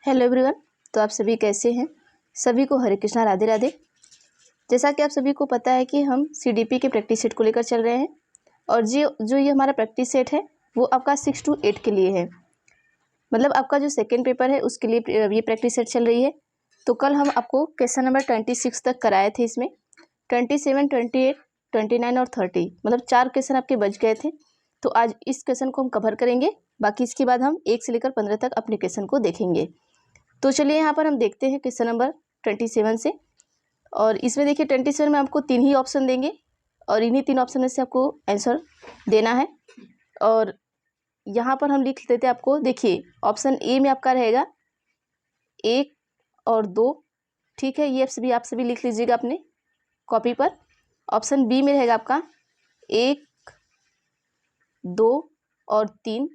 Hello everyone. तो आप सभी कैसे हैं? सभी को हरे कृष्णा, राधे राधे। जैसा कि आप सभी को पता है कि हम सीडीपी के प्रैक्टिस सेट को लेकर चल रहे हैं और जो ये हमारा प्रैक्टिस सेट है वो आपका 6 to 8 के लिए है। मतलब आपका जो सेकेंड पेपर है उसके लिए ये प्रैक्टिस सेट चल रही है। तो कल हम आपको क्वेश्चन नंबर 26 तक कराए थे। इसमें 27, 28, 29 और 30 मतलब 4 क्वेश्चन आपके बच गए थे। तो आज इस क्वेश्चन को हम कवर करेंगे। बाकी इसके बाद हम 1 से लेकर 15 तक अपने क्वेश्चन को देखेंगे। तो चलिए यहाँ पर हम देखते हैं क्वेश्चन नंबर 27 से। और इसमें देखिए 27 में आपको 3 ही ऑप्शन देंगे और इन्हीं 3 ऑप्शन में से आपको आंसर देना है। और यहाँ पर हम लिख देते हैं आपको। देखिए ऑप्शन ए में आपका रहेगा 1 और 2, ठीक है। ये आप सभी लिख लीजिएगा अपने कॉपी पर। ऑप्शन बी में रहेगा आपका 1, 2 और 3।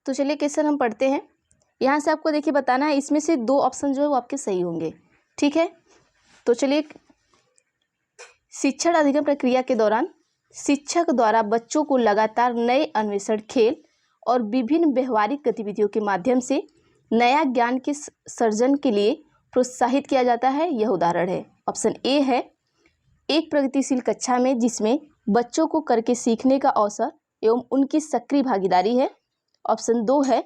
तो चलिए क्वेश्चन हम पढ़ते हैं। यहाँ से आपको देखिए बताना है इसमें से 2 ऑप्शन जो है वो आपके सही होंगे, ठीक है। तो चलिए, शिक्षण अधिगम प्रक्रिया के दौरान शिक्षक द्वारा बच्चों को लगातार नए अन्वेषण, खेल और विभिन्न व्यवहारिक गतिविधियों के माध्यम से नया ज्ञान के सर्जन के लिए प्रोत्साहित किया जाता है। यह उदाहरण है। ऑप्शन ए है एक प्रगतिशील कक्षा में जिसमें बच्चों को करके सीखने का अवसर एवं उनकी सक्रिय भागीदारी है। ऑप्शन 2 है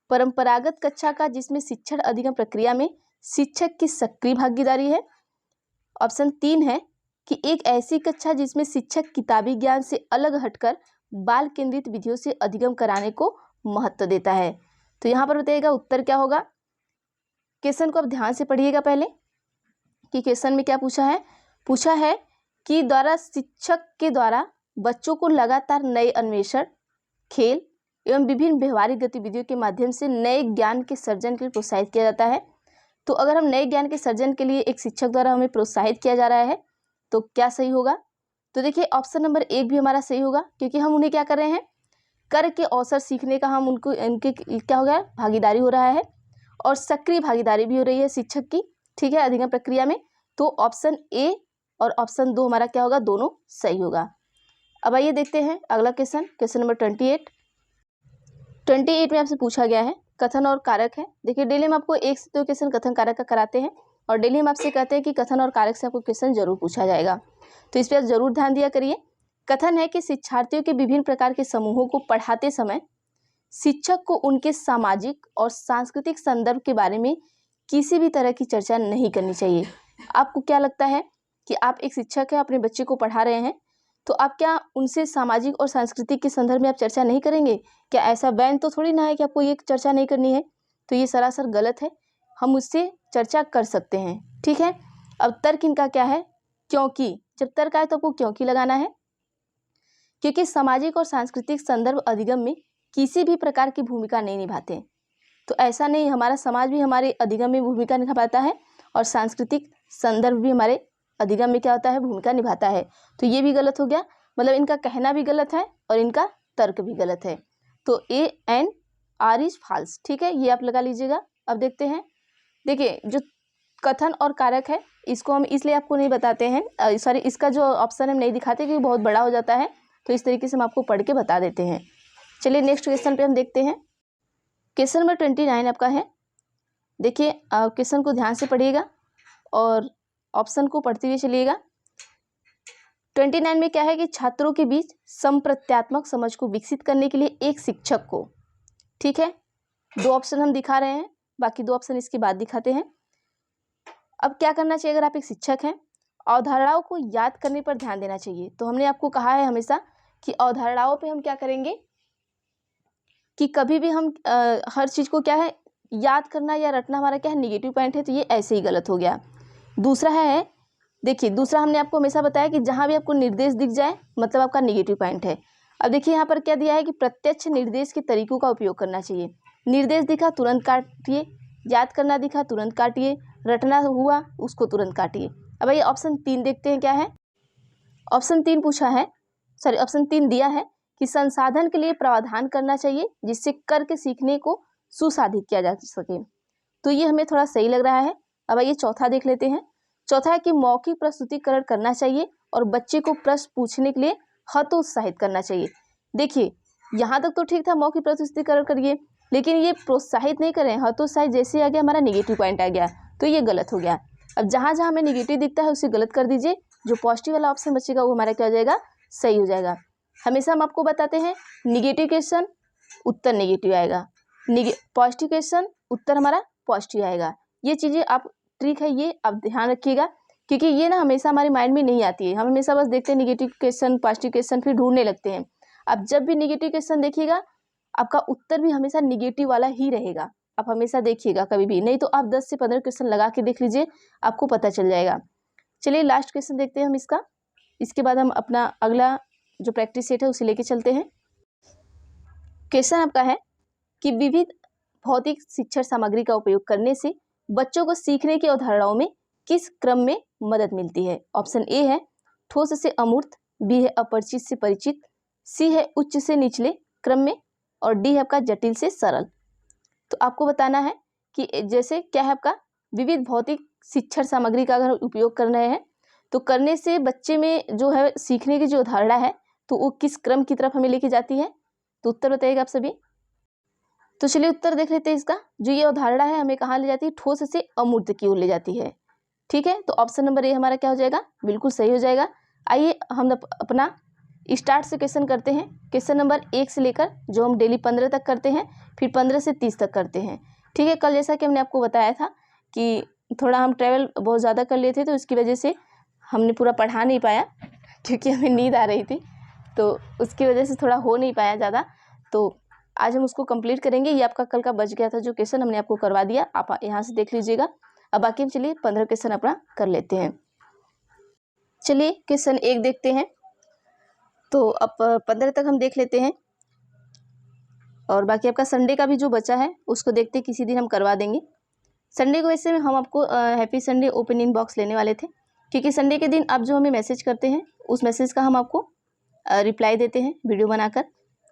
परंपरागत कक्षा का जिसमें शिक्षण अधिगम प्रक्रिया में शिक्षक की सक्रिय भागीदारी है। ऑप्शन 3 है कि एक ऐसी कक्षा जिसमें शिक्षक किताबी ज्ञान से अलग हटकर बाल केंद्रित विधियों से अधिगम कराने को महत्व देता है। तो यहाँ पर बताइएगा उत्तर क्या होगा। क्वेश्चन को आप ध्यान से पढ़िएगा पहले कि क्वेश्चन में क्या पूछा है कि द्वारा शिक्षक के द्वारा बच्चों को लगातार नए अन्वेषण, खेल एवं विभिन्न व्यवहारिक गतिविधियों के माध्यम से नए ज्ञान के सर्जन के लिए प्रोत्साहित किया जाता है। तो अगर हम नए ज्ञान के सर्जन के लिए एक शिक्षक द्वारा हमें प्रोत्साहित किया जा रहा है तो क्या सही होगा। तो देखिए ऑप्शन नंबर 1 भी हमारा सही होगा, क्योंकि हम उन्हें क्या कर रहे हैं, कर के अवसर सीखने का हम उनके क्या हो गया, भागीदारी हो रहा है और सक्रिय भागीदारी भी हो रही है शिक्षक की, ठीक है, अधिगम प्रक्रिया में। तो ऑप्शन ए और ऑप्शन 2 हमारा क्या होगा, दोनों सही होगा। अब आइए देखते हैं अगला क्वेश्चन नंबर 28 में आपसे पूछा गया है कथन और कारक है। देखिए डेली हम आपको 1 से 2 क्वेश्चन कथन कारक का कराते हैं और डेली हम आपसे कहते हैं कि कथन और कारक से आपको क्वेश्चन जरूर पूछा जाएगा। तो इस पर जरूर ध्यान दिया करिए। कथन है कि शिक्षार्थियों के विभिन्न प्रकार के समूहों को पढ़ाते समय शिक्षक को उनके सामाजिक और सांस्कृतिक संदर्भ के बारे में किसी भी तरह की चर्चा नहीं करनी चाहिए। आपको क्या लगता है कि आप एक शिक्षक हैं, अपने बच्चे को पढ़ा रहे हैं, तो आप क्या उनसे सामाजिक और सांस्कृतिक के संदर्भ में आप चर्चा नहीं करेंगे? क्या ऐसा बैन तो थोड़ी ना है कि आपको ये चर्चा नहीं करनी है। तो ये सरासर गलत है। हम उससे चर्चा कर सकते हैं, ठीक है। अब तर्क इनका क्या है, क्योंकि जब तर्क आए तो आपको क्योंकि लगाना है, क्योंकि सामाजिक और सांस्कृतिक संदर्भ अधिगम में किसी भी प्रकार की भूमिका नहीं निभाते। तो ऐसा नहीं, हमारा समाज भी हमारे अधिगम में भूमिका निभाता है और सांस्कृतिक संदर्भ भी हमारे अधिगम में क्या होता है, भूमिका निभाता है। तो ये भी गलत हो गया, मतलब इनका कहना भी गलत है और इनका तर्क भी गलत है। तो A and R is false, ठीक है, ये आप लगा लीजिएगा। अब देखते हैं, देखिए जो कथन और कारक है इसको हम इसलिए आपको नहीं बताते हैं, सॉरी इसका जो ऑप्शन हम नहीं दिखाते क्योंकि बहुत बड़ा हो जाता है, तो इस तरीके से हम आपको पढ़ के बता देते हैं। चलिए नेक्स्ट क्वेश्चन पे हम देखते हैं। क्वेश्चन नंबर 29 आपका है। देखिए क्वेश्चन को ध्यान से पढ़िएगा और ऑप्शन को पढ़ते हुए चलिएगा। 29 में क्या है कि छात्रों के बीच संप्रत्यात्मक समझ को विकसित करने के लिए एक शिक्षक को, ठीक है, 2 ऑप्शन हम दिखा रहे हैं, बाकी 2 ऑप्शन इसके बाद दिखाते हैं। अब क्या करना चाहिए, अगर आप एक शिक्षक हैं, अवधारणाओं को याद करने पर ध्यान देना चाहिए। तो हमने आपको कहा है हमेशा कि अवधारणाओं पे हम क्या करेंगे कि कभी भी हम हर चीज़ को क्या है, याद करना या रटना हमारा क्या है, निगेटिव पॉइंट है। तो ये ऐसे ही गलत हो गया। दूसरा है, देखिए दूसरा हमने आपको हमेशा बताया कि जहाँ भी आपको निर्देश दिख जाए मतलब आपका निगेटिव पॉइंट है। अब देखिए यहाँ पर क्या दिया है कि प्रत्यक्ष निर्देश के तरीकों का उपयोग करना चाहिए। निर्देश दिखा तुरंत काटिए, याद करना दिखा तुरंत काटिए, रटना हुआ उसको तुरंत काटिए। अब ये ऑप्शन 3 देखते हैं क्या है। ऑप्शन 3 पूछा है, सॉरी ऑप्शन 3 दिया है कि संसाधन के लिए प्रावधान करना चाहिए जिससे करके सीखने को सुसाधित किया जा सके। तो ये हमें थोड़ा सही लग रहा है। अब आइए चौथा देख लेते हैं। चौथा है कि मौखिक प्रस्तुतिकरण करना चाहिए और बच्चे को प्रश्न पूछने के लिए हतोत्साहित करना चाहिए। देखिए यहाँ तक तो ठीक था, मौखिक प्रस्तुतिकरण करिए, लेकिन ये प्रोत्साहित नहीं करें, हतोत्साहित जैसे आ गया हमारा नेगेटिव पॉइंट आ गया, तो ये गलत हो गया। अब जहाँ जहाँ हमें नेगेटिव दिखता है उसे गलत कर दीजिए, जो पॉजिटिव वाला ऑप्शन बचेगा वो हमारा क्या हो जाएगा, सही हो जाएगा। हमेशा हम आपको बताते हैं निगेटिव क्वेश्चन उत्तर नेगेटिव आएगा, पॉजिटिव क्वेश्चन उत्तर हमारा पॉजिटिव आएगा। ये चीज़ें आप ट्रिक है, ये आप ध्यान रखिएगा, क्योंकि ये ना हमेशा हमारे माइंड में नहीं आती है। हम हमेशा बस देखते हैं निगेटिव क्वेश्चन पॉजिटिव क्वेश्चन, फिर ढूंढने लगते हैं। आप जब भी निगेटिव क्वेश्चन देखिएगा आपका उत्तर भी हमेशा निगेटिव वाला ही रहेगा, आप हमेशा देखिएगा कभी भी, नहीं तो आप 10 से 15 क्वेश्चन लगा के देख लीजिए, आपको पता चल जाएगा। चलिए लास्ट क्वेश्चन देखते हैं हम इसका, इसके बाद हम अपना अगला जो प्रैक्टिस सेट है उसे लेके चलते हैं। क्वेश्चन आपका है कि विविध भौतिक शिक्षण सामग्री का उपयोग करने से बच्चों को सीखने की अवधारणाओं में किस क्रम में मदद मिलती है। ऑप्शन ए है ठोस से अमूर्त, बी है अपरिचित से परिचित, सी है उच्च से निचले क्रम में, और डी है आपका जटिल से सरल। तो आपको बताना है कि जैसे क्या है आपका विविध भौतिक शिक्षण सामग्री का अगर उपयोग कर रहे हैं तो करने से बच्चे में जो है सीखने की जो अवधारणा है तो वो किस क्रम की तरफ हमें लेके जाती है। तो उत्तर बताइएगा आप सभी। तो चलिए उत्तर देख लेते हैं इसका। जो ये अवधारणा है हमें कहाँ ले जाती है, ठोस से अमूर्त की ओर ले जाती है। ठीक है, तो ऑप्शन नंबर ए हमारा क्या हो जाएगा, बिल्कुल सही हो जाएगा। आइए हम अपना स्टार्ट से क्वेश्चन करते हैं। क्वेश्चन नंबर 1 से लेकर जो हम डेली 15 तक करते हैं, फिर 15 से 30 तक करते हैं। ठीक है, कल जैसा कि हमने आपको बताया था कि थोड़ा हम ट्रैवल बहुत ज़्यादा कर लिए थे, तो इसकी वजह से हमने पूरा पढ़ा नहीं पाया, क्योंकि हमें नींद आ रही थी, तो उसकी वजह से थोड़ा हो नहीं पाया ज़्यादा। तो आज हम उसको कंप्लीट करेंगे। ये आपका कल का बच गया था जो क्वेश्चन हमने आपको करवा दिया, आप यहाँ से देख लीजिएगा। अब बाकी हम चलिए 15 क्वेश्चन अपना कर लेते हैं। चलिए क्वेश्चन 1 देखते हैं। तो अब 15 तक हम देख लेते हैं, और बाकी आपका संडे का भी जो बचा है उसको देखते किसी दिन हम करवा देंगे। संडे को वैसे हम आपको हैप्पी संडे ओपन इनबॉक्स लेने वाले थे, क्योंकि संडे के दिन आप जो हमें मैसेज करते हैं उस मैसेज का हम आपको रिप्लाई देते हैं वीडियो बनाकर,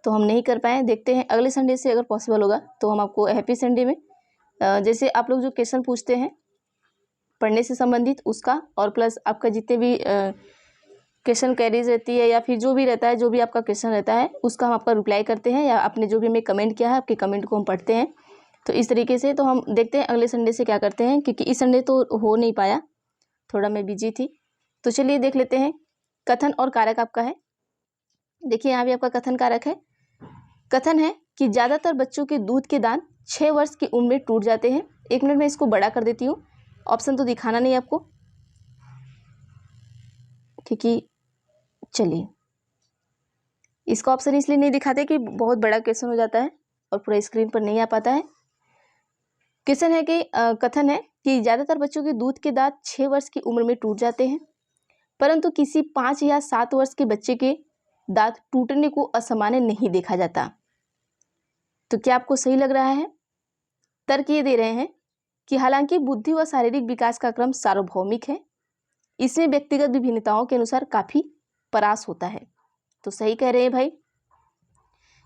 तो हम नहीं कर पाए। देखते हैं अगले संडे से अगर पॉसिबल होगा तो हम आपको हैप्पी संडे में जैसे आप लोग जो क्वेश्चन पूछते हैं पढ़ने से संबंधित उसका, और प्लस आपका जितने भी क्वेश्चन कैरीज रहती है या फिर जो भी रहता है, जो भी आपका क्वेश्चन रहता है उसका हम आपका रिप्लाई करते हैं, या आपने जो भी हमें कमेंट किया है आपके कमेंट को हम पढ़ते हैं। तो इस तरीके से तो हम देखते हैं अगले संडे से क्या करते हैं, क्योंकि इस संडे तो हो नहीं पाया, थोड़ा मैं बिजी थी। तो चलिए देख लेते हैं। कथन और कारक आपका है, देखिए यहाँ भी आपका कथन कारक है। कथन है कि ज़्यादातर बच्चों के दूध के दांत 6 वर्ष की उम्र में टूट जाते हैं। 1 मिनट में इसको बड़ा कर देती हूँ, ऑप्शन तो दिखाना नहीं आपको, क्योंकि चलिए इसका ऑप्शन इसलिए नहीं दिखाते कि बहुत बड़ा क्वेश्चन हो जाता है और पूरा स्क्रीन पर नहीं आ पाता है। क्वेश्चन है कि कथन है कि ज़्यादातर बच्चों के दूध के दांत 6 वर्ष की उम्र में टूट जाते हैं, परंतु किसी 5 या 7 वर्ष के बच्चे के दांत टूटने को असामान्य नहीं देखा जाता। तो क्या आपको सही लग रहा है? तर्क ये दे रहे हैं कि हालांकि बुद्धि व शारीरिक विकास का क्रम सार्वभौमिक है, इसमें व्यक्तिगत विभिन्नताओं के अनुसार काफ़ी परास होता है। तो सही कह रहे हैं भाई,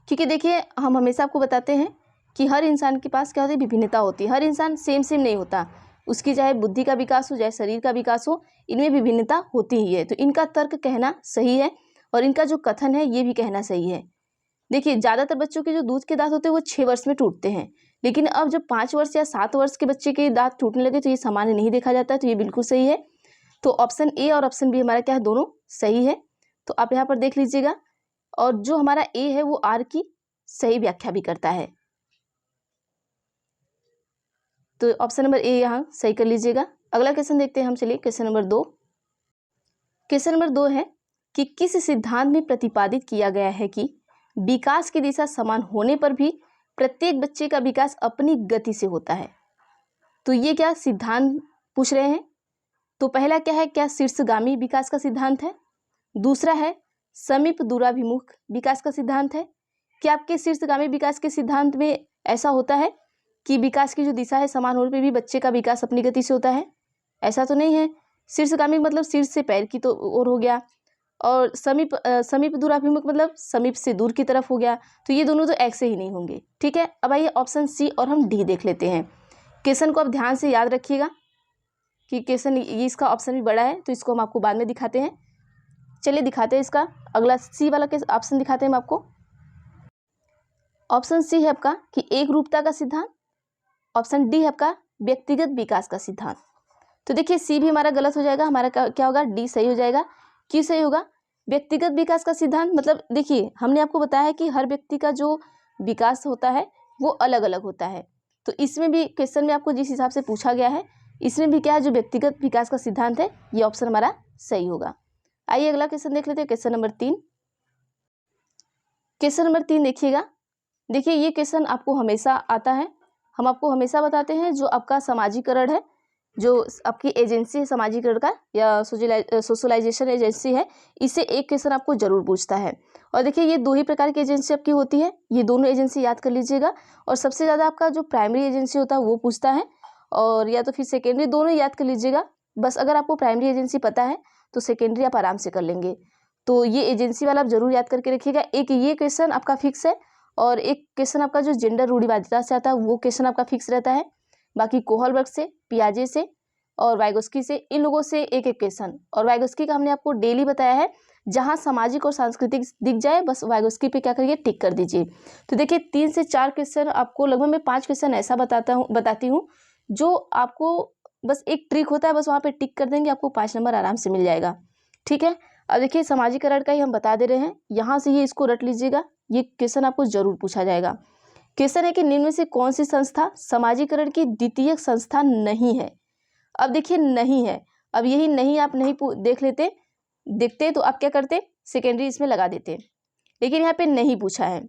क्योंकि देखिए हम हमेशा आपको बताते हैं कि हर इंसान के पास क्या होती है, विभिन्नता होती है। हर इंसान सेम नहीं होता, उसकी चाहे बुद्धि का विकास हो चाहे शरीर का विकास हो, इनमें विभिन्नता होती ही है। तो इनका तर्क कहना सही है और इनका जो कथन है ये भी कहना सही है। देखिए ज़्यादातर बच्चों के जो दूध के दांत होते हैं वो 6 वर्ष में टूटते हैं, लेकिन अब जब 5 वर्ष या 7 वर्ष के बच्चे के दांत टूटने लगे तो ये सामान्य नहीं देखा जाता है। तो ये बिल्कुल सही है। तो ऑप्शन ए और ऑप्शन बी हमारा क्या है, दोनों सही है। तो आप यहाँ पर देख लीजिएगा, और जो हमारा ए है वो आर की सही व्याख्या भी करता है। तो ऑप्शन नंबर ए यहाँ सही कर लीजिएगा। अगला क्वेश्चन देखते हैं हम, चलिए क्वेश्चन नंबर 2। क्वेश्चन नंबर 2 है कि किस सिद्धांत में प्रतिपादित किया गया है कि विकास की दिशा समान होने पर भी प्रत्येक बच्चे का विकास अपनी गति से होता है। तो ये क्या सिद्धांत पूछ रहे हैं। तो पहला क्या है, क्या शीर्षगामी विकास का सिद्धांत है। दूसरा है समीप दूराभिमुख विकास का सिद्धांत है। क्या आपके शीर्षगामी विकास के सिद्धांत में ऐसा होता है कि विकास की जो दिशा है समान होने पर भी बच्चे का विकास अपनी गति से होता है? ऐसा तो नहीं है। शीर्षगामी मतलब शीर्ष से पैर की तो ओर हो गया, और समीप दूराभिमुख मतलब समीप से दूर की तरफ हो गया। तो ये दोनों तो एक से ही नहीं होंगे। ठीक है, अब आइए ऑप्शन सी और हम डी देख लेते हैं। क्वेश्चन को आप ध्यान से याद रखिएगा, कि क्वेश्चन ये इसका ऑप्शन भी बड़ा है, तो इसको हम आपको बाद में दिखाते हैं। चलिए दिखाते हैं इसका अगला सी वाला के ऑप्शन दिखाते हैं हम आपको। ऑप्शन सी है आपका कि एक रूपता का सिद्धांत। ऑप्शन डी है आपका व्यक्तिगत विकास का सिद्धांत। तो देखिए सी भी हमारा गलत हो जाएगा, हमारा क्या होगा, डी सही हो जाएगा। क्यों सही होगा? व्यक्तिगत विकास का सिद्धांत मतलब देखिए हमने आपको बताया है कि हर व्यक्ति का जो विकास होता है वो अलग अलग होता है। तो इसमें भी क्वेश्चन में आपको जिस हिसाब से पूछा गया है, इसमें भी क्या है, जो व्यक्तिगत विकास का सिद्धांत है, ये ऑप्शन हमारा सही होगा। आइए अगला क्वेश्चन देख लेते हैं, क्वेश्चन नंबर 3। क्वेश्चन नंबर 3 देखिएगा। देखिए ये क्वेश्चन आपको हमेशा आता है, हम आपको हमेशा बताते हैं जो आपका समाजीकरण है, जो आपकी एजेंसी है समाजीकरण का या सोशलाइजेशन एजेंसी है, इससे एक क्वेश्चन आपको जरूर पूछता है। और देखिए ये 2 ही प्रकार की एजेंसी आपकी होती है, ये दोनों एजेंसी याद कर लीजिएगा। और सबसे ज़्यादा आपका जो प्राइमरी एजेंसी होता है वो पूछता है, और या तो फिर सेकेंडरी, दोनों याद कर लीजिएगा। बस अगर आपको प्राइमरी एजेंसी पता है तो सेकेंडरी आप आराम से कर लेंगे। तो ये एजेंसी वाला आप जरूर याद करके रखिएगा। एक ये क्वेश्चन आपका फिक्स है, और एक क्वेश्चन आपका जो जेंडर रूढ़िवादिता से आता है वो क्वेश्चन आपका फिक्स रहता है। बाकी कोहलबर्ग से, पियाजे से और वाइगोस्की से, इन लोगों से एक एक क्वेश्चन। और वाइगोस्की का हमने आपको डेली बताया है, जहां सामाजिक और सांस्कृतिक दिख जाए बस वाइगोस्की पे क्या करिए, टिक कर दीजिए। तो देखिए 3 से 4 क्वेश्चन आपको, लगभग मैं 5 क्वेश्चन ऐसा बताती हूँ जो आपको बस एक ट्रिक होता है, बस वहाँ पे टिक कर देंगे, आपको 5 नंबर आराम से मिल जाएगा। ठीक है, अब देखिए समाजीकरण का ही हम बता दे रहे हैं, यहाँ से ये इसको रट लीजिएगा, ये क्वेश्चन आपको जरूर पूछा जाएगा। क्वेश्चन है कि निम्न में से कौन सी संस्था समाजीकरण की द्वितीयक संस्था नहीं है। अब देखिए नहीं है, अब यही नहीं आप नहीं देखते तो आप क्या करते, सेकेंडरी इसमें लगा देते, लेकिन यहाँ पे नहीं पूछा है।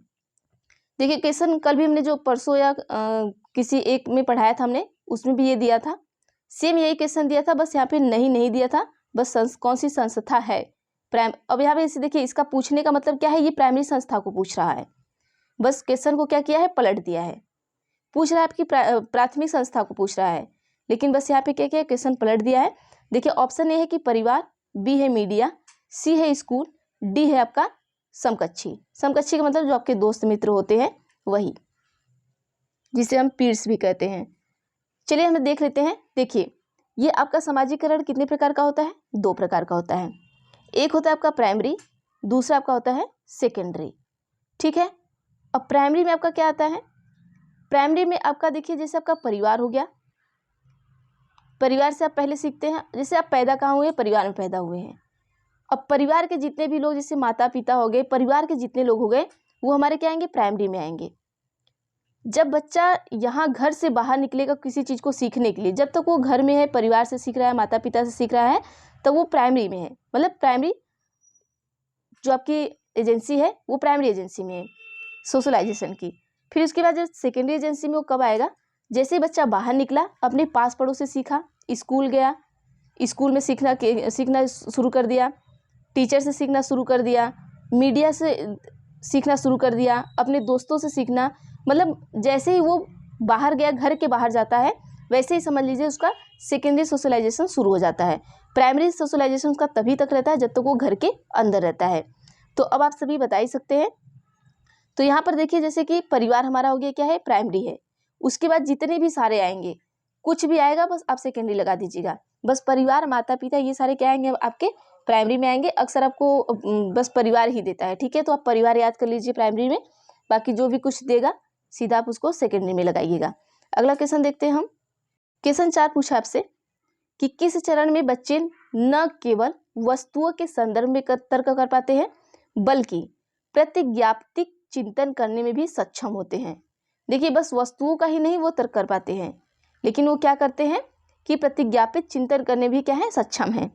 देखिए क्वेश्चन कल भी हमने जो परसों या किसी एक में पढ़ाया था हमने, उसमें भी ये दिया था, सेम यही क्वेश्चन दिया था, बस यहाँ पे नहीं दिया था, बस कौन सी संस्था है अब यहाँ पे इसे देखिए, इसका पूछने का मतलब क्या है, ये प्राइमरी संस्था को पूछ रहा है। बस क्वेश्चन को क्या किया है, पलट दिया है, पूछ रहा है आपकी प्राथमिक संस्था को पूछ रहा है, लेकिन बस यहाँ पे क्या किया, क्वेश्चन पलट दिया है। देखिए ऑप्शन ए है कि परिवार, बी है मीडिया, सी है स्कूल, डी है आपका समकक्षी। समकक्षी का मतलब जो आपके दोस्त मित्र होते हैं वही, जिसे हम पीर्स भी कहते हैं। चलिए हम देख लेते हैं। देखिए ये आपका समाजीकरण कितने प्रकार का होता है, 2 प्रकार का होता है। एक होता है आपका प्राइमरी, दूसरा आपका होता है सेकेंडरी। ठीक है, अब प्राइमरी में आपका क्या आता है, प्राइमरी में आपका देखिए जैसे आपका परिवार हो गया, परिवार से आप पहले सीखते हैं, जैसे आप पैदा कहाँ हुए, परिवार में पैदा हुए हैं। अब परिवार के जितने भी लोग, जैसे माता पिता हो गए, परिवार के जितने लोग हो गए, वो हमारे क्या आएंगे, प्राइमरी में आएंगे। जब बच्चा यहाँ घर से बाहर निकलेगा किसी चीज़ को सीखने के लिए, जब तक वो घर में है, परिवार से सीख रहा है, माता पिता से सीख रहा है, तब वो प्राइमरी में है। मतलब प्राइमरी जो आपकी एजेंसी है वो प्राइमरी एजेंसी में है सोशलाइजेशन की। फिर उसके बाद जो सेकेंडरी एजेंसी में वो कब आएगा, जैसे ही बच्चा बाहर निकला, अपने पास पड़ोस से सीखा, स्कूल गया, स्कूल में सीखना शुरू कर दिया, टीचर से सीखना शुरू कर दिया, मीडिया से सीखना शुरू कर दिया, अपने दोस्तों से सीखना, मतलब जैसे ही वो बाहर गया, घर के बाहर जाता है, वैसे ही समझ लीजिए उसका सेकेंडरी सोशलाइजेशन शुरू हो जाता है। प्राइमरी सोशलाइजेशन उसका तभी तक रहता है जब तक वो घर के अंदर रहता है। तो अब आप सभी बता ही सकते हैं। तो यहाँ पर देखिए जैसे कि परिवार हमारा हो गया क्या है, प्राइमरी है। उसके बाद जितने भी सारे आएंगे, कुछ भी आएगा बस आप सेकेंडरी लगा दीजिएगा। बस परिवार, माता पिता, ये सारे क्या आएंगे, आपके प्राइमरी में आएंगे। अक्सर आपको बस परिवार ही देता है, ठीक है, तो आप परिवार याद कर लीजिए प्राइमरी में, बाकी जो भी कुछ देगा सीधा आप उसको सेकेंडरी में लगाइएगा। अगला क्वेश्चन देखते हैं हम। क्वेश्चन 4 पूछा आपसे कि किस चरण में बच्चे न केवल वस्तुओं के संदर्भ में तर्क कर पाते हैं, बल्कि प्रतिज्ञापित चिंतन करने में भी सक्षम होते हैं। देखिए बस वस्तुओं का ही नहीं वो तर्क कर पाते हैं, लेकिन वो क्या करते हैं कि प्रतिज्ञापित चिंतन करने भी क्या है, सक्षम है।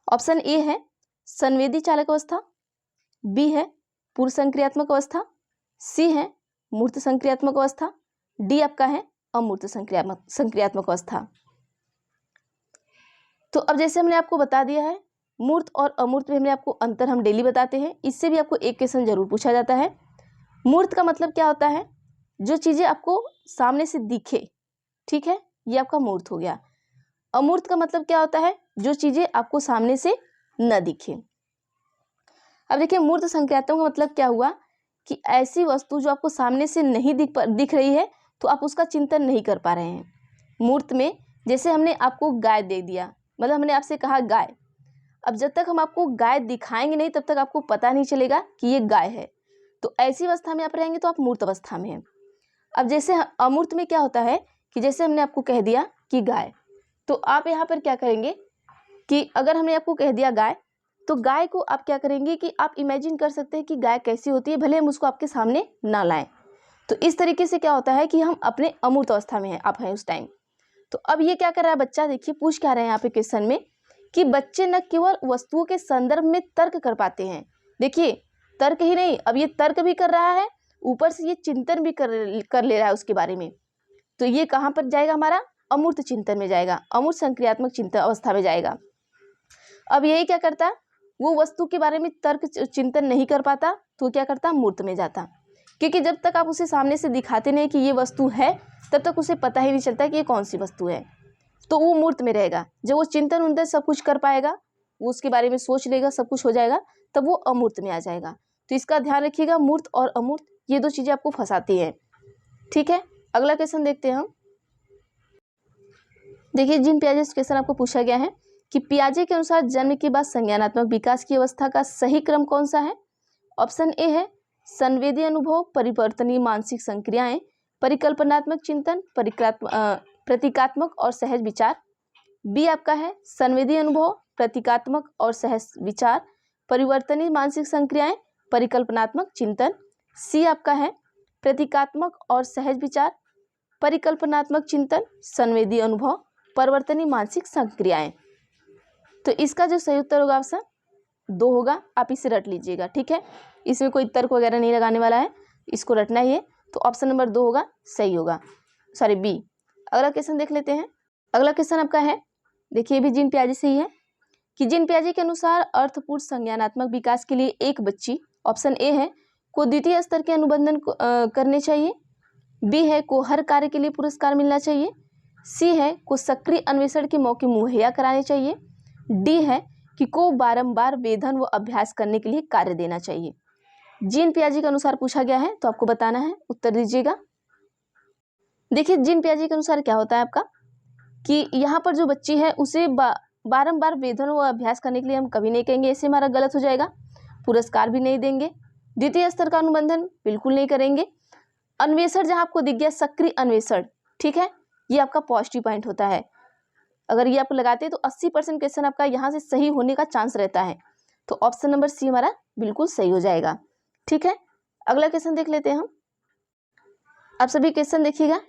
ऑप्शन ए है संवेदी चालक अवस्था, बी है पूर्व संक्रियात्मक अवस्था, सी है मूर्त संक्रियात्मक अवस्था, डी आपका है अमूर्त संक्रियात्मक अवस्था। तो अब जैसे हमने आपको बता दिया है, मूर्त और अमूर्त में हमने आपको अंतर हम डेली बताते हैं, इससे भी आपको एक क्वेश्चन जरूर पूछा जाता है। मूर्त का मतलब क्या होता है, जो चीजें आपको सामने से दिखे, ठीक है, ये आपका मूर्त हो गया। अमूर्त का मतलब क्या होता है, जो चीजें आपको सामने से न दिखे। अब देखिए मूर्त संक्रियात्मक का मतलब क्या हुआ कि ऐसी वस्तु जो आपको सामने से नहीं दिख रही है, तो आप उसका चिंतन नहीं कर पा रहे हैं। मूर्त में, जैसे हमने आपको गाय दे दिया, मतलब हमने आपसे कहा गाय। अब जब तक हम आपको गाय दिखाएंगे नहीं तब तक आपको पता नहीं चलेगा कि ये गाय है। तो ऐसी अवस्था में आप रहेंगे तो आप मूर्त अवस्था में हैं। अब जैसे अमूर्त में क्या होता है कि जैसे हमने आपको कह दिया कि गाय, तो आप यहाँ पर क्या करेंगे कि अगर हमने आपको कह दिया गाय, तो गाय को आप क्या करेंगे कि आप इमेजिन कर सकते हैं कि गाय कैसी होती है, भले हम उसको आपके सामने ना लाएं। तो इस तरीके से क्या होता है कि हम अपने अमूर्त अवस्था में हैं, आप हैं उस टाइम। तो अब ये क्या कर रहा है बच्चा, देखिए पूछ क्या रहे हैं यहाँ पे क्वेश्चन में कि बच्चे न केवल वस्तुओं के संदर्भ में तर्क कर पाते हैं, देखिए तर्क ही नहीं, अब ये तर्क भी कर रहा है, ऊपर से ये चिंतन भी कर ले रहा है उसके बारे में। तो ये कहाँ पर जाएगा, हमारा अमूर्त चिंतन में जाएगा, अमूर्त संक्रियात्मक चिंतन अवस्था में जाएगा। अब यही क्या करता, वो वस्तु के बारे में तर्क चिंतन नहीं कर पाता, तो क्या करता, मूर्त में जाता। क्योंकि जब तक आप उसे सामने से दिखाते नहीं कि ये वस्तु है, तब तक उसे पता ही नहीं चलता कि ये कौन सी वस्तु है, तो वो मूर्त में रहेगा। जब वो चिंतन उनतन सब कुछ कर पाएगा, वो उसके बारे में सोच लेगा, सब कुछ हो जाएगा, तब वो अमूर्त में आ जाएगा। तो इसका ध्यान रखिएगा, मूर्त और अमूर्त ये दो चीज़ें आपको फंसाती हैं, ठीक है। अगला क्वेश्चन देखते हैं हम। देखिए जीन पियाजे से क्वेश्चन आपको पूछा गया है कि पियाजे के अनुसार जन्म के बाद संज्ञानात्मक विकास की अवस्था का सही क्रम कौन सा है। ऑप्शन ए है संवेदी अनुभव, परिवर्तनीय मानसिक संक्रियाएं, परिकल्पनात्मक चिंतन, प्रतीकात्मक और सहज विचार। बी आपका है संवेदी अनुभव, प्रतीकात्मक और सहज विचार, परिवर्तनीय मानसिक संक्रियाएं, परिकल्पनात्मक चिंतन। सी आपका है प्रतीकात्मक और सहज विचार, परिकल्पनात्मक चिंतन, संवेदी अनुभव, परिवर्तनीय मानसिक संक्रियाएं। तो इसका जो सही उत्तर होगा ऑप्शन 2 होगा, आप इसे रट लीजिएगा, ठीक है। इसमें कोई तर्क वगैरह नहीं लगाने वाला है, इसको रटना ही है। तो ऑप्शन नंबर 2 होगा, सही होगा, सॉरी बी। अगला क्वेश्चन देख लेते हैं। अगला क्वेश्चन आपका है, देखिए ये भी जीन पियाजे से ही है कि जीन पियाजे के अनुसार अर्थपूर्ण संज्ञानात्मक विकास के लिए एक बच्ची, ऑप्शन ए है को द्वितीय स्तर के अनुबंधन करने चाहिए, बी है को हर कार्य के लिए पुरस्कार मिलना चाहिए, सी है को सक्रिय अन्वेषण के मौके मुहैया कराने चाहिए, डी है कि को बारंबार वेधन व अभ्यास करने के लिए कार्य देना चाहिए। जीन पियाजे के अनुसार पूछा गया है, तो आपको बताना है, उत्तर दीजिएगा। देखिए जीन पियाजे के अनुसार क्या होता है आपका कि यहाँ पर जो बच्ची है उसे बारंबार वेधन व अभ्यास करने के लिए हम कभी नहीं कहेंगे, ऐसे हमारा गलत हो जाएगा। पुरस्कार भी नहीं देंगे, द्वितीय स्तर का अनुबंधन बिल्कुल नहीं करेंगे। अन्वेषण जहाँ आपको दिख गया सक्रिय अन्वेषण, ठीक है, ये आपका पॉजिटिव पॉइंट होता है। अगर ये आप लगाते हैं तो 80% क्वेश्चन आपका यहाँ से सही होने का चांस रहता है। तो ऑप्शन नंबर सी हमारा बिल्कुल सही हो जाएगा, ठीक है। अगला क्वेश्चन देख लेते हैं हम। आप सभी क्वेश्चन देखिएगा,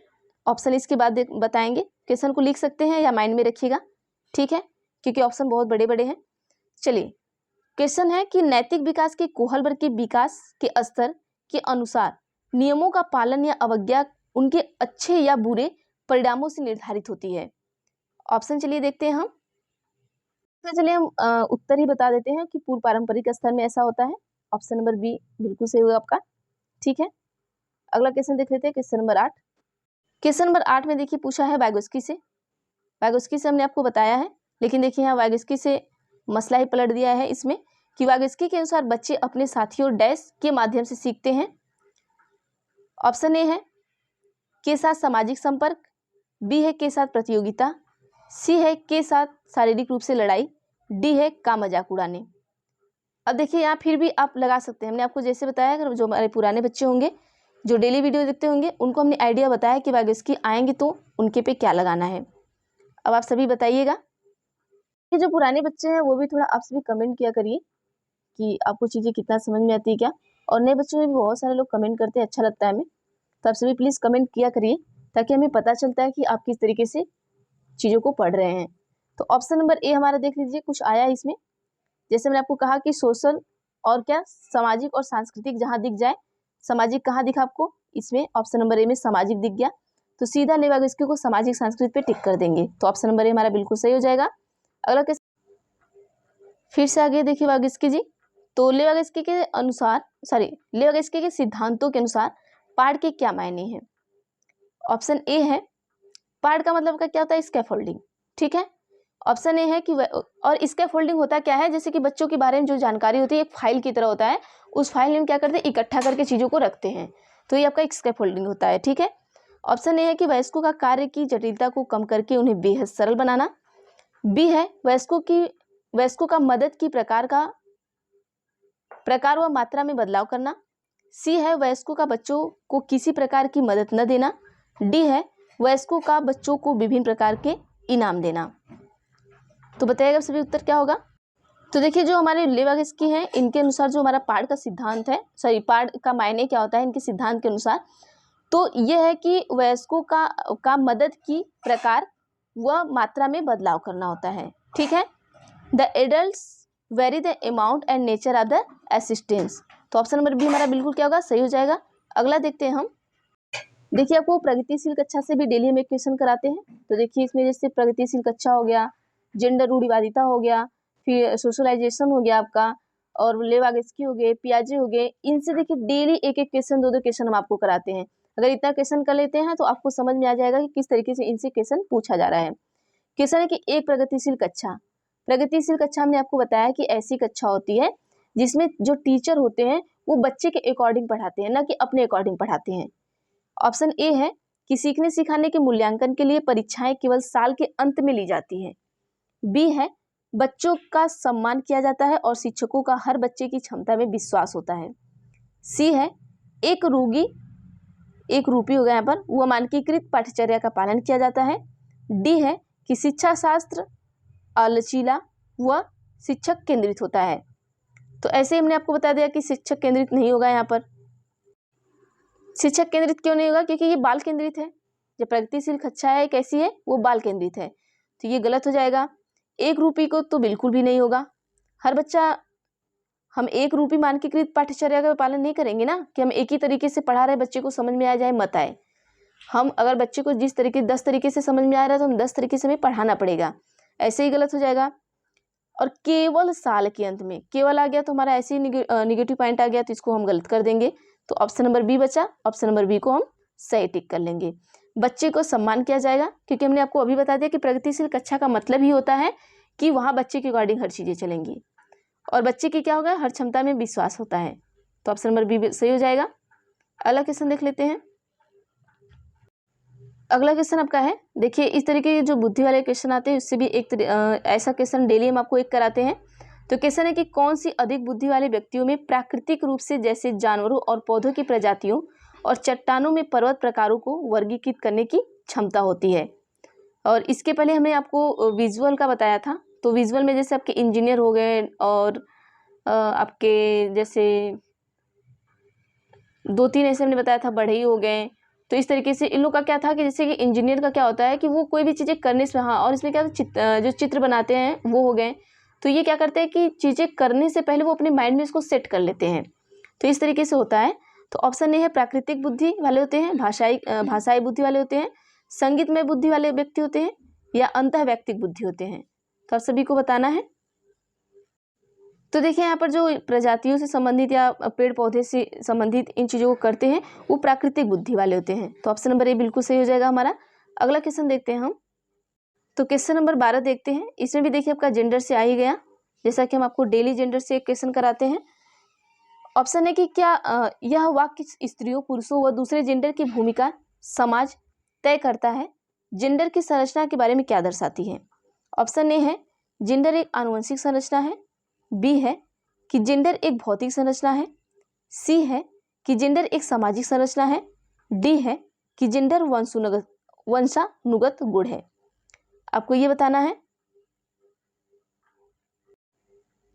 ऑप्शन इसके बाद बताएंगे, क्वेश्चन को लिख सकते हैं या माइंड में रखिएगा, ठीक है, क्योंकि ऑप्शन बहुत बड़े बड़े हैं। चलिए क्वेश्चन है कि नैतिक विकास के कोहलबर के विकास के स्तर के अनुसार नियमों का पालन या अवज्ञा उनके अच्छे या बुरे परिणामों से निर्धारित होती है। ऑप्शन चलिए देखते हैं हम। तो चलिए हम उत्तर ही बता देते हैं कि पूर्व पारंपरिक स्तर में ऐसा होता है। ऑप्शन नंबर बी बिल्कुल सही होगा आपका, ठीक है। अगला क्वेश्चन देख लेते हैं, क्वेश्चन नंबर 8। क्वेश्चन नंबर 8 में देखिए पूछा है वाइगोस्की से। वाइगोस्की से हमने आपको बताया है, लेकिन देखिए यहाँ वाइगोस्की से मसला ही पलट दिया है इसमें कि वाइगोस्की के अनुसार बच्चे अपने साथियों डैश के माध्यम से सीखते हैं। ऑप्शन ए है के साथ सामाजिक संपर्क, बी है के साथ प्रतियोगिता, सी है के साथ शारीरिक रूप से लड़ाई, डी है का मजाक उड़ाने। अब देखिए यहाँ फिर भी आप लगा सकते हैं, हमने आपको जैसे बताया, अगर जो हमारे पुराने बच्चे होंगे जो डेली वीडियो देखते होंगे उनको हमने आइडिया बताया कि वाइगोस्की आएंगे तो उनके पे क्या लगाना है। अब आप सभी बताइएगा। ये जो पुराने बच्चे हैं वो भी थोड़ा आप सभी कमेंट किया करिए कि आपको चीज़ें कितना समझ में आती है क्या, और नए बच्चों में भी बहुत सारे लोग कमेंट करते हैं, अच्छा लगता है हमें। तो आप सभी प्लीज़ कमेंट किया करिए ताकि हमें पता चलता है कि आप किस तरीके से चीज़ों को पढ़ रहे हैं। तो ऑप्शन नंबर ए हमारा देख लीजिए, कुछ आया है इसमें, जैसे मैंने आपको कहा कि सोशल और क्या सामाजिक और सांस्कृतिक जहाँ दिख जाए, सामाजिक कहाँ दिखा आपको, इसमें ऑप्शन नंबर ए में सामाजिक दिख गया, तो सीधा ले वाइगोस्की को सामाजिक संस्कृति पे टिक कर देंगे। तो ऑप्शन नंबर ए हमारा बिल्कुल सही हो जाएगा। अगला क्वेश्चन फिर से आगे देखिए वाइगोस्की जी। तो ले वाइगोस्की के अनुसार ले वाइगोस्की के सिद्धांतों के अनुसार पाठ के क्या मायने हैं। ऑप्शन ए है पाठ का मतलब का क्या होता है, स्कैफोल्डिंग, ठीक है। ऑप्शन ए है कि और स्कैफोल्डिंग होता क्या है, जैसे कि बच्चों के बारे में जो जानकारी होती है एक फाइल की तरह होता है, उस फाइल में क्या करते हैं इकट्ठा करके चीज़ों को रखते हैं, तो ये आपका स्कैफोल्डिंग होता है, ठीक है। ऑप्शन ए है कि वयस्कों का कार्य की जटिलता को कम करके उन्हें बेहद सरल बनाना। बी है वयस्कों का मदद की प्रकार व मात्रा में बदलाव करना। सी है वयस्कों का बच्चों को किसी प्रकार की मदद न देना। डी है वयस्कों का बच्चों को विभिन्न प्रकार के इनाम देना। तो बताइएगा सभी उत्तर क्या होगा। तो देखिए जो हमारे लेवागेस्की हैं इनके अनुसार जो हमारा पाठ का सिद्धांत है, पाठ का मायने क्या होता है इनके सिद्धांत के अनुसार, तो यह है कि वयस्कों का मदद की प्रकार व मात्रा में बदलाव करना होता है। ठीक है। The adults very the amount and nature of the assistance. तो ऑप्शन नंबर बी हमारा बिल्कुल क्या होगा, सही हो जाएगा। अगला देखते हैं हम। देखिए आपको प्रगतिशील कक्षा से भी डेली हम एक क्वेश्चन कराते हैं। तो देखिए इसमें जैसे प्रगतिशील कक्षा हो गया, जेंडर रूढ़िवादिता हो गया, फिर सोशलाइजेशन हो गया आपका, और लेवागेस्की हो गए, पियाजे हो गए, इनसे देखिए डेली एक एक क्वेश्चन, दो क्वेश्चन हम आपको कराते हैं। अगर इतना क्वेश्चन कर लेते हैं तो आपको समझ में आ जाएगा कि किस तरीके से इनसे क्वेश्चन पूछा जा रहा है। क्वेश्चन है कि एक प्रगतिशील कक्षा। प्रगतिशील कक्षा हमने आपको बताया कि ऐसी कक्षा होती है जिसमें जो टीचर होते हैं वो बच्चे के अकॉर्डिंग पढ़ाते हैं, ना कि अपने अकॉर्डिंग पढ़ाते हैं। ऑप्शन ए है कि सीखने सिखाने के मूल्यांकन के लिए परीक्षाएं केवल साल के अंत में ली जाती है। बी है बच्चों का सम्मान किया जाता है और शिक्षकों का हर बच्चे की क्षमता में विश्वास होता है। सी है एक रूपी हो गया यहाँ पर, वह मानकीकृत पाठ्यचर्या का पालन किया जाता है। डी है कि शिक्षा शास्त्र अलचीला व शिक्षक केंद्रित होता है। तो ऐसे हमने आपको बता दिया कि शिक्षक केंद्रित नहीं होगा यहाँ पर। शिक्षक केंद्रित क्यों नहीं होगा, क्योंकि ये बाल केंद्रित है। जो प्रगतिशील कक्षा है कैसी है, वो बाल केंद्रित है, तो ये गलत हो जाएगा। एक रूपी को तो बिल्कुल भी नहीं होगा। हर बच्चा, हम एक रूपी मानकीकृत पाठ्यचर्या का पालन नहीं करेंगे ना, कि हम एक ही तरीके से पढ़ा रहे, बच्चे को समझ में आ जाए मत आए। हम अगर बच्चे को 10 तरीके से समझ में आ रहा है तो हम 10 तरीके से हमें पढ़ाना पड़ेगा, ऐसे ही गलत हो जाएगा। और केवल साल के अंत में, केवल आ गया तो हमारा ऐसे ही निगेटिव पॉइंट आ गया, तो इसको हम गलत कर देंगे। तो ऑप्शन नंबर बी बचा, ऑप्शन नंबर बी को हम सही टिक कर लेंगे। बच्चे को सम्मान किया जाएगा, क्योंकि हमने आपको अभी बता दिया कि प्रगतिशील कक्षा का मतलब ही होता है कि वहाँ बच्चे के अकॉर्डिंग हर चीज़ें चलेंगी, और बच्चे की क्या होगा, हर क्षमता में विश्वास होता है। तो ऑप्शन नंबर बी सही हो जाएगा। अगला क्वेश्चन देख लेते हैं। अगला क्वेश्चन आपका है, देखिए इस तरीके के जो बुद्धि वाले क्वेश्चन आते हैं उससे भी ऐसा क्वेश्चन डेली हम आपको एक कराते हैं। तो क्वेश्चन है कि कौन सी अधिक बुद्धि वाले व्यक्तियों में प्राकृतिक रूप से जैसे जानवरों और पौधों की प्रजातियों और चट्टानों में पर्वत प्रकारों को वर्गीकृत करने की क्षमता होती है। और इसके पहले हमने आपको विजुअल का बताया था। तो विजुअल में जैसे आपके इंजीनियर हो गए, और आपके जैसे 2-3 ऐसे हमने बताया था, बढ़ई हो गए। तो इस तरीके से इन लोग का क्या था कि जैसे कि इंजीनियर का क्या होता है कि वो कोई भी चीज़ें करने से, हाँ, और इसमें क्या जो चित्र बनाते हैं वो हो गए। तो ये क्या करते हैं कि चीज़ें करने से पहले वो अपने माइंड में इसको सेट कर लेते हैं। तो इस तरीके से होता है। तो ऑप्शन ए है प्राकृतिक बुद्धि वाले होते हैं, भाषाई बुद्धि वाले होते हैं, संगीतमय बुद्धि वाले व्यक्ति होते हैं, या अंतः वैयक्तिक बुद्धि होते हैं। तो आप सभी को बताना है। तो देखिए यहाँ पर जो प्रजातियों से संबंधित या पेड़ पौधे से संबंधित इन चीज़ों को करते हैं वो प्राकृतिक बुद्धि वाले होते हैं। तो ऑप्शन नंबर ए बिल्कुल सही हो जाएगा हमारा। अगला क्वेश्चन देखते हैं हम। तो क्वेश्चन नंबर 12 देखते हैं। इसमें भी देखिए आपका जेंडर से आ ही गया, जैसा कि हम आपको डेली जेंडर से एक क्वेश्चन कराते हैं। ऑप्शन है कि क्या यह वाक्य स्त्रियों, पुरुषों व दूसरे जेंडर की भूमिका समाज तय करता है, जेंडर की संरचना के बारे में क्या दर्शाती है। ऑप्शन ए है जेंडर एक आनुवंशिक संरचना है। बी है कि जेंडर एक भौतिक संरचना है। सी है कि जेंडर एक सामाजिक संरचना है। डी है कि जेंडर वंशानुगत गुण है। आपको ये बताना है।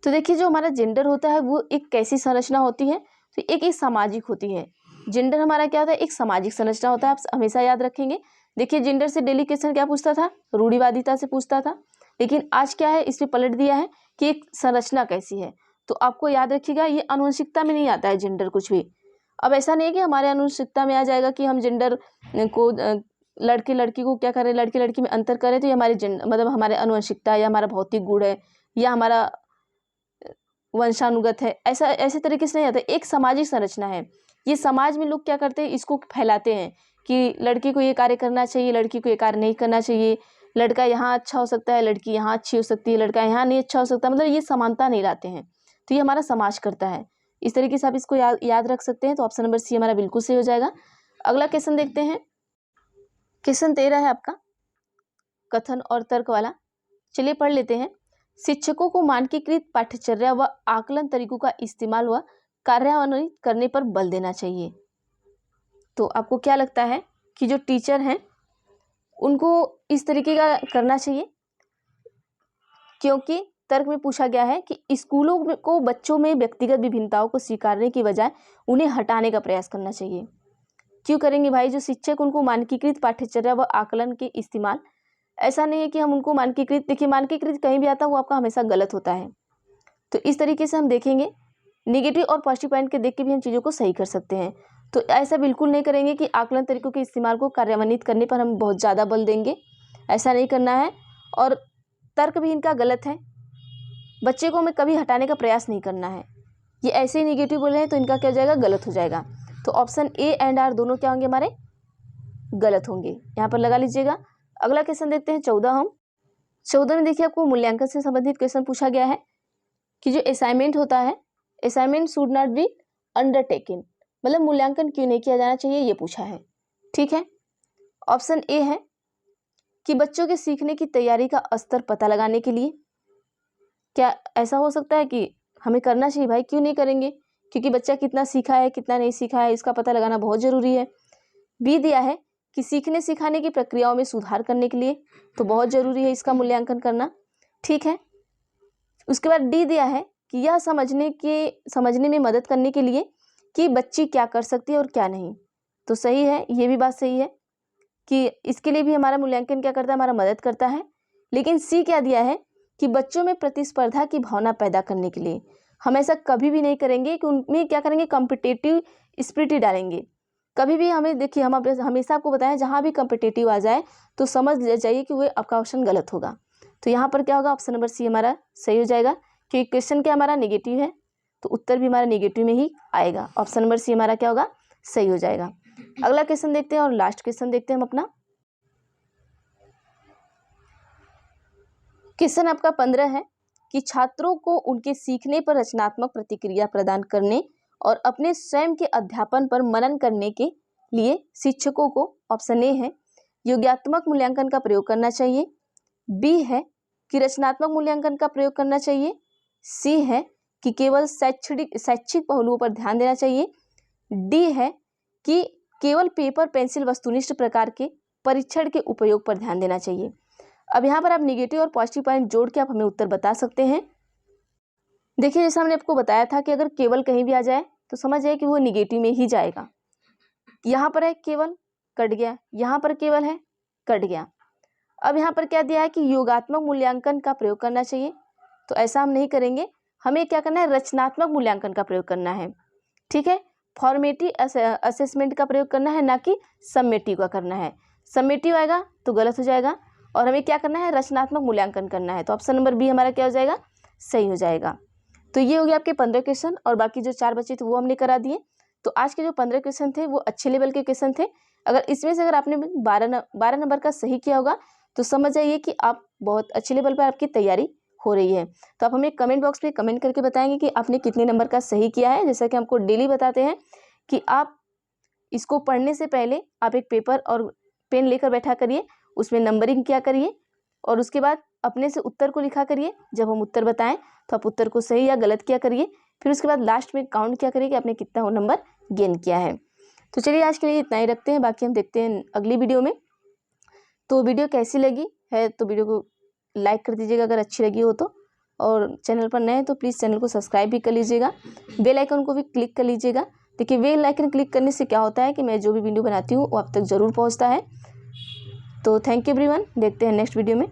तो देखिए जो हमारा जेंडर होता है वो एक कैसी संरचना होती है, तो एक सामाजिक होती है। जेंडर हमारा क्या होता है, एक सामाजिक संरचना होता है। आप हमेशा याद रखेंगे। देखिए जेंडर से डेली क्वेश्चन क्या पूछता था, रूढ़िवादिता से पूछता था, लेकिन आज क्या है, इसमें पलट दिया है कि एक संरचना कैसी है। तो आपको याद रखिएगा ये आनुवंशिकता में नहीं आता है जेंडर कुछ भी। अब ऐसा नहीं है कि हमारे आनुवंशिकता में आ जाएगा कि हम जेंडर को लड़के लड़की को क्या करें, लड़के लड़की में अंतर करें, तो ये हमारे मतलब हमारे आनुवंशिकता या हमारा भौतिक गुण है या हमारा वंशानुगत है, ऐसा ऐसे तरीके से नहीं आता। एक सामाजिक संरचना है। ये समाज में लोग क्या करते हैं, इसको फैलाते हैं कि लड़के को ये कार्य करना चाहिए, लड़की को ये कार्य नहीं करना चाहिए, लड़का यहाँ अच्छा हो सकता है, लड़की यहाँ अच्छी हो सकती है, लड़का यहाँ नहीं अच्छा हो सकता, मतलब ये समानता नहीं लाते हैं। तो ये हमारा समाज करता है। इस तरीके से आप इसको याद रख सकते हैं। तो ऑप्शन नंबर सी हमारा बिल्कुल सही हो जाएगा। अगला क्वेश्चन देखते हैं। क्वेश्चन 13 है आपका कथन और तर्क वाला। चलिए पढ़ लेते हैं। शिक्षकों को मानकीकृत पाठ्यचर्या व आकलन तरीकों का इस्तेमाल व कार्यान्वित करने पर बल देना चाहिए। तो आपको क्या लगता है कि जो टीचर हैं उनको इस तरीके का करना चाहिए, क्योंकि तर्क में पूछा गया है कि स्कूलों को बच्चों में व्यक्तिगत विभिन्नताओं को स्वीकारने की बजाय उन्हें हटाने का प्रयास करना चाहिए। क्यों करेंगे भाई? जो शिक्षक उनको मानकीकृत पाठ्यचर्या व आकलन के इस्तेमाल, ऐसा नहीं है कि हम उनको मानकीकृत, देखिए मानकीकृत कहीं भी आता है वो आपका हमेशा गलत होता है। तो इस तरीके से हम देखेंगे, निगेटिव और पॉजिटिव पॉइंट के देख के भी हम चीज़ों को सही कर सकते हैं। तो ऐसा बिल्कुल नहीं करेंगे कि आकलन तरीकों के इस्तेमाल को कार्यान्वित करने पर हम बहुत ज़्यादा बल देंगे, ऐसा नहीं करना है। और तर्क भी इनका गलत है, बच्चे को हमें कभी हटाने का प्रयास नहीं करना है। ये ऐसे ही निगेटिव बोल रहे हैं तो इनका क्या हो जाएगा? गलत हो जाएगा। तो ऑप्शन ए एंड आर दोनों क्या होंगे? हमारे गलत होंगे। यहाँ पर लगा लीजिएगा। अगला क्वेश्चन देखते हैं 14 हम। 14 में देखिए आपको मूल्यांकन से संबंधित क्वेश्चन पूछा गया है कि जो असाइनमेंट होता है, assignment should not be undertaken, मतलब मूल्यांकन क्यों नहीं किया जाना चाहिए, ये पूछा है। ठीक है, ऑप्शन ए है कि बच्चों के सीखने की तैयारी का स्तर पता लगाने के लिए। क्या ऐसा हो सकता है कि हमें करना चाहिए? भाई क्यों नहीं करेंगे? क्योंकि बच्चा कितना सीखा है कितना नहीं सीखा है इसका पता लगाना बहुत ज़रूरी है। बी दिया है कि सीखने सिखाने की प्रक्रियाओं में सुधार करने के लिए, तो बहुत ज़रूरी है इसका मूल्यांकन करना। ठीक है, उसके बाद डी दिया है कि यह समझने में मदद करने के लिए कि बच्ची क्या कर सकती है और क्या नहीं। तो सही है, ये भी बात सही है कि इसके लिए भी हमारा मूल्यांकन क्या करता है? हमारा मदद करता है। लेकिन सी क्या दिया है कि बच्चों में प्रतिस्पर्धा की भावना पैदा करने के लिए। हम ऐसा कभी भी नहीं करेंगे कि उनमें क्या करेंगे? कॉम्पिटिटिव स्पिरिट ही डालेंगे। कभी भी हमें, देखिए हम हमेशा आपको बताएं जहाँ भी कॉम्पिटिटिव आ जाए तो समझ जाइए कि वो आपका ऑप्शन गलत होगा। तो यहाँ पर क्या होगा? ऑप्शन नंबर सी हमारा सही हो जाएगा, क्योंकि क्वेश्चन क्या हमारा नेगेटिव है तो उत्तर भी हमारा नेगेटिव में ही आएगा। ऑप्शन नंबर सी हमारा क्या होगा? सही हो जाएगा। अगला क्वेश्चन देखते हैं और लास्ट क्वेश्चन देखते हैं हम अपना। क्वेश्चन आपका 15 है कि छात्रों को उनके सीखने पर रचनात्मक प्रतिक्रिया प्रदान करने और अपने स्वयं के अध्यापन पर मनन करने के लिए शिक्षकों को, ऑप्शन ए है, योगात्मक मूल्यांकन का प्रयोग करना चाहिए। बी है कि रचनात्मक मूल्यांकन का प्रयोग करना चाहिए। सी है कि केवल शैक्षिक पहलुओं पर ध्यान देना चाहिए। डी है कि केवल पेपर पेंसिल वस्तुनिष्ठ प्रकार के परीक्षण के उपयोग पर ध्यान देना चाहिए। अब यहाँ पर आप निगेटिव और पॉजिटिव पॉइंट जोड़ के आप हमें उत्तर बता सकते हैं। देखिए जैसा हमने आपको बताया था कि अगर केवल कहीं भी आ जाए तो समझ जाए कि वो निगेटिव में ही जाएगा। यहाँ पर है केवल, कट गया, यहाँ पर केवल है, कट गया। अब यहाँ पर क्या दिया है कि योगात्मक मूल्यांकन का प्रयोग करना चाहिए, तो ऐसा हम नहीं करेंगे। हमें क्या करना है? रचनात्मक मूल्यांकन का प्रयोग करना है। ठीक है, फॉर्मेटिव असेसमेंट का प्रयोग करना है, ना कि समेटिव का करना है। समेटिव आएगा तो गलत हो जाएगा और हमें क्या करना है? रचनात्मक मूल्यांकन करना है। तो ऑप्शन नंबर बी हमारा क्या हो जाएगा? सही हो जाएगा। तो ये हो गया आपके 15 क्वेश्चन और बाकी जो 4 बचे थे वो हमने करा दिए। तो आज के जो 15 क्वेश्चन थे वो अच्छे लेवल के क्वेश्चन थे। अगर इसमें से अगर आपने 12 नंबर का सही किया होगा तो समझ जाइए कि आप बहुत अच्छे लेवल पर आपकी तैयारी हो रही है। तो आप हमें कमेंट बॉक्स में कमेंट करके बताएंगे कि आपने कितने नंबर का सही किया है। जैसा कि हमको डेली बताते हैं कि आप इसको पढ़ने से पहले आप एक पेपर और पेन लेकर बैठा करिए, उसमें नंबरिंग किया करिए और उसके बाद अपने से उत्तर को लिखा करिए। जब हम उत्तर बताएं तो आप उत्तर को सही या गलत किया करिए, फिर उसके बाद लास्ट में काउंट किया करिए कि आपने कितना वो नंबर गेन किया है। तो चलिए आज के लिए इतना ही रखते हैं, बाकी हम देखते हैं अगली वीडियो में। तो वीडियो कैसी लगी है तो वीडियो को लाइक कर दीजिएगा अगर अच्छी लगी हो तो, और चैनल पर नए हैं तो प्लीज़ चैनल को सब्सक्राइब भी कर लीजिएगा, बेल आइकन को भी क्लिक कर लीजिएगा। देखिए बेल आइकन क्लिक करने से क्या होता है कि मैं जो भी वीडियो बनाती हूँ वो आप तक ज़रूर पहुँचता है। तो थैंक यू एवरीवन, देखते हैं नेक्स्ट वीडियो में।